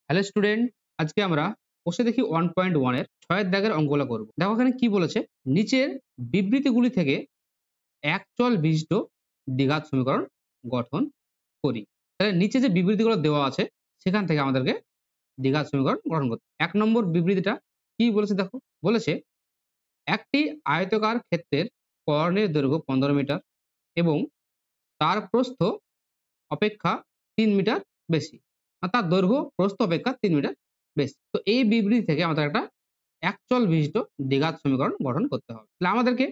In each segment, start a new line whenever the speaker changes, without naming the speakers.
Hello student, আজকে আমরা বসে দেখি 1.1 এর 6 দাগের অঙ্কগুলো করব। দেখো এখানে কি বলেছে, নিচের বিবৃতিগুলি থেকে একচল বিশিষ্ট দ্বিঘাত সমীকরণ গঠন করি। তাহলে নিচে যে বিবৃতিগুলো দেওয়া আছে সেখান থেকে আমাদেরকে দ্বিঘাত সমীকরণ গঠন করতে। 1 নম্বর বিবৃতিটা কি বলেছে দেখো, বলেছে একটি আয়তাকার ক্ষেত্রের কর্ণের দৈর্ঘ্য 15 মিটার এবং তার প্রস্থ অপেক্ষা 3 মিটার বেশি, আর তার দৈর্ঘ্য প্রস্থ অপেক্ষা 3 মিটার বেশি। তো এই বিবৃতি থেকে আমাদের একটা একচল বিশিষ্ট দ্বিঘাত সমীকরণ গঠন করতে হবে। তাহলে আমাদেরকে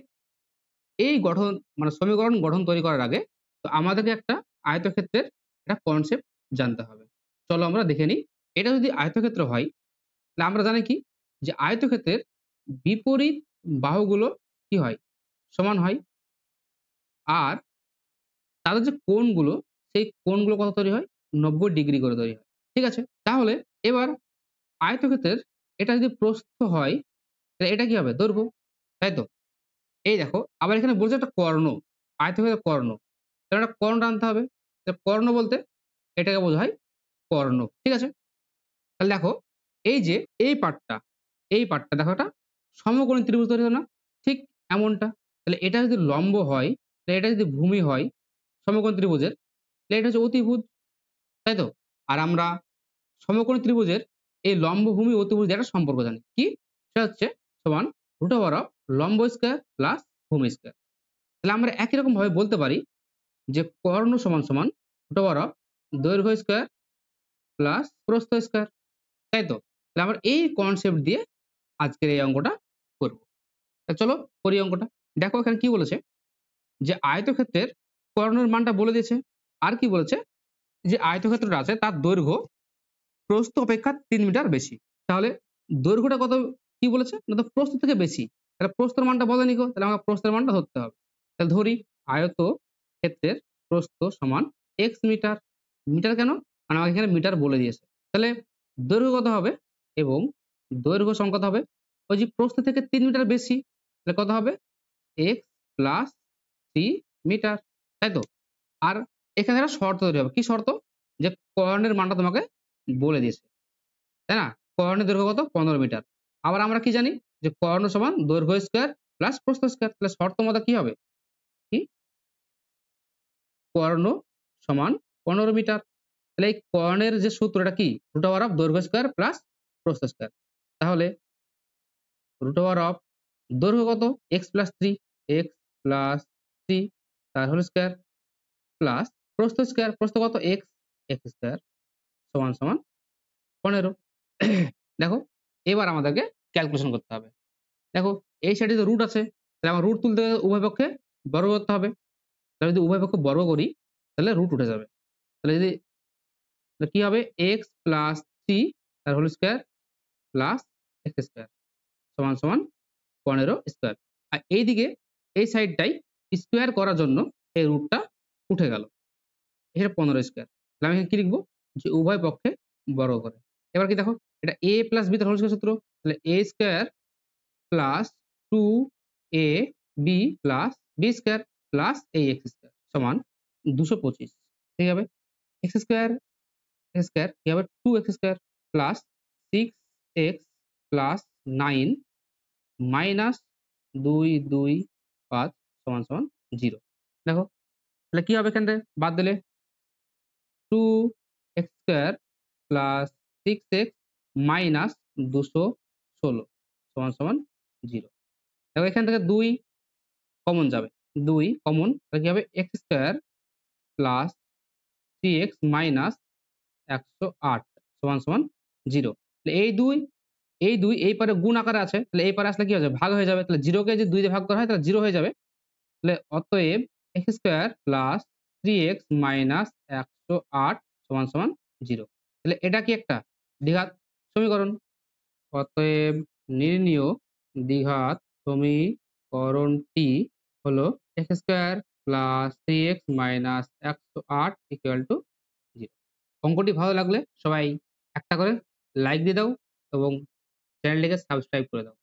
এই গঠন মানে সমীকরণ গঠন তৈরি করার আগে তো আমাদেরকে একটা আয়তক্ষেত্রের একটা কনসেপ্ট জানতে হবে। চলো আমরা দেখে নিই। এটা যদি আয়তক্ষেত্র হয় তাহলে আমরা জানি কি যে আয়তক্ষেত্রের বিপরীত বাহুগুলো কি হয়, সমান হয়, আর তাদের যে কোণগুলো সেই কোণগুলো কত তৈরি হয়, 90 ডিগ্রি করে তৈরি হয়। ঠিক আছে? তাহলে এবার আয়তক্ষেত্রের এটা যদি প্রস্থ হয় তাহলে এটা কি হবে, দৈর্ঘ্য, তাই তো? এই দেখো আবার এখানে বলছে একটা কর্ণ, আয়তক্ষেত্রের কর্ণ, তাহলে একটা কর্ণ টানতে হবে। কর্ণ বলতে এটাকে বোঝায় কর্ণ। ঠিক আছে? তাহলে দেখো এই যে এই পার্টটা দেখো, এটা সমকোণী ত্রিভুজ তৈরি হলো না, ঠিক এমনটা। তাহলে এটা যদি লম্ব হয়, তাহলে এটা যদি ভূমি হয় সমকোণী ত্রিভুজের, তাহলে এটা হচ্ছে অতিভুজ, তাই তো? আর আমরা সমকোণী ত্রিভুজের এই লম্ব ভূমি অতিভুজ একটা সম্পর্ক জানি কি, সেটা হচ্ছে সমান রুট ওভার অফ লম্ব স্কয়ার প্লাস ভূমি স্কয়ার। তাহলে আমরা একই রকম ভাবে বলতে পারি যে কর্ণ সমান সমান রুট ওভার অফ দৈর্ঘ্য স্কয়ার প্লাস প্রস্থ স্কয়ার, তাই তো? তাহলে আমরা এই কনসেপ্ট দিয়ে আজকের এই অঙ্কটা করব। চলো করি অঙ্কটা। দেখো এখানে কি বলেছে যে আয়তক্ষেত্রের কর্ণের মানটা বলে দিয়েছে, আর কি বলেছে যে আয়তক্ষেত্রটা আছে তার দৈর্ঘ্য প্রস্থ অপেক্ষা 3 মিটার বেশি। তাহলে দৈর্ঘ্যটা কত কি বলেছে না, তো প্রস্থ থেকে বেশি। তাহলে প্রস্থের মানটা বলেনি গো, তাহলে আমাকে প্রস্থের মানটা ধরতে হবে। তাহলে ধরি আয়ত ক্ষেত্রের প্রস্থ সমান x মিটার। মিটার কেন, কারণ আমাকে এখানে মিটার বলে দিয়েছে। তাহলে দৈর্ঘ্য কত হবে, এবং দৈর্ঘ্য সমান কত হবে, ওই যে প্রস্থ থেকে 3 মিটার বেশি, তাহলে কত হবে x প্লাস 3 মিটার, তাই তো? আর এখানে একটা শর্ত তৈরি হবে, কি শর্ত, যে কর্ণের মানটা তোমাকে বলে দিয়েছে, তাই না? কর্ণের দৈর্ঘ্য কত, 15 মিটার। আবার আমরা কি জানি যে কর্ণ সমান দৈর্ঘ্য স্কয়ার প্লাস প্রস্থ স্কয়ার। তাহলে শর্ত মতো কি হবে, কি, কর্ণ সমান 15 মিটার। তাহলে এই কর্ণের যে সূত্র এটা কি, রুট ওভার অফ দৈর্ঘ্য স্কয়ার প্লাস প্রস্থ স্কয়ার। তাহলে রুট ওভার অফ দৈর্ঘ্য কত, x প্লাস 3, x প্লাস 3 তার হোল স্কয়ার প্লাস প্রস্থ স্কয়ার, প্রস্থ কত x, x স্কয়ার সমান সমান 15। দেখো এবার আমাদেরকে ক্যালকুলেশন করতে হবে। দেখো এই সাইডে তো রুট আছে, তাহলে আমার রুট তুলতে উভয় পক্ষে বর্গ করতে হবে। তাহলে যদি উভয় পক্ষ বর্গ করি তাহলে রুট উঠে যাবে। তাহলে যদি তাহলে কি হবে, x প্লাস 3 তার whole square plus x square সমান সমান 15 স্কয়ার। আর এইদিকে এই সাইডটাই স্কয়ার করার জন্য এই রুটটা উঠে গেল, এটা 15 স্কয়ার। তাহলে আমি এখানে কি লিখবো, যে উভয় পক্ষে বর্গ করে। এবার কি দেখো, এটা a প্লাস b তার হোল স্কয়ার সূত্র, তাহলে a square plus 2ab plus b square plus এই x স্কয়ার সমান 225। ঠিক হবে, x স্কয়ার কি হবে, 2x square plus 6x plus 9 minus 225 সমান সমান 0। দেখো তাহলে কি হবে, এখান থেকে বাদ দিলে 2x square plus 6x minus 216 সমান সমান 0। দেখো এখান থেকে 2 কমন যাবে, 2 কমন, তাহলে কি হবে, x square plus 3x minus 108 সমান সমান 0। তাহলে এই দুই এই পারে গুণ আকারে আছে, তাহলে এই পারে আসলে কি হয়ে যাবে, ভাগ হয়ে যাবে। তাহলে 0 কে যদি 2 দিয়ে ভাগ করা হয় তাহলে 0 হয়ে যাবে। তাহলে অতএব x square plus 3x minus 108 সমান সমান 0। তাহলে এটা কি একটা দ্বিঘাত সমীকরণ। অতএব নির্ণীয় দ্বিঘাত সমীকরণটি হলো x square plus 3x minus 108 equal to 0। অঙ্কটি ভালো লাগলে সবাই একটা করে লাইক দিয়ে দাও এবং চ্যানেলটিকে সাবস্ক্রাইব করে দাও।